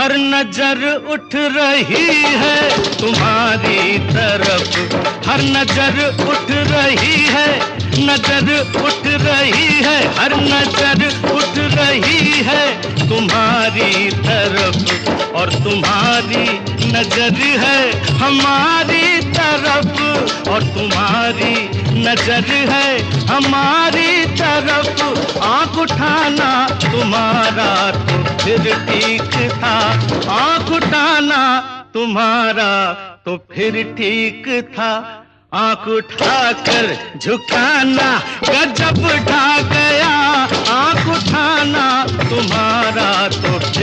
हर नजर उठ रही है तुम्हारी तरफ, हर नजर उठ रही है, नजर उठ रही है, हर नजर उठ रही है तुम्हारी तरफ, और तुम्हारी नजर है हमारी तरफ, और तुम्हारी नजर है हमारी तरफ। आँख उठाना तुम्हारा तो फिर ठीक था, आँख उठाना तुम्हारा तो फिर ठीक था, आँख उठाकर झुकाना गजब ढा गया, आँख उठाना तुम्हारा तो